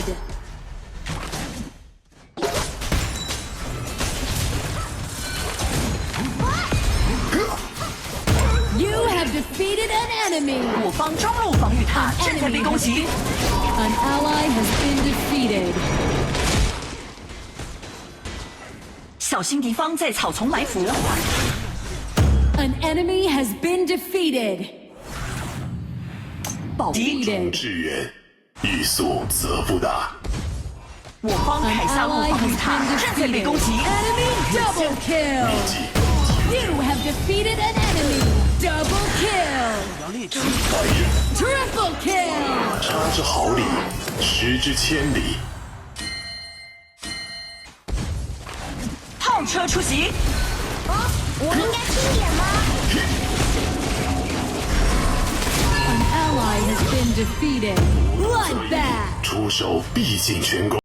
blood! You have defeated an enemy! 我方中路防御塔正在被攻击， An ally has been defeated. 小心敌方在草丛埋伏。 An enemy has been defeated. 敌，支援，欲速则不达。我方 An 凯撒路 ally 防御 has 塔 been 正在被 defeated. 攻击， Enemy double kill. You have defeated an enemy. Double kill. 来人， Triple kill. 差之毫厘，失之千里。炮车出击，我应该轻点吗？ An ally has been defeated. Bloodbath. 出手必尽全功。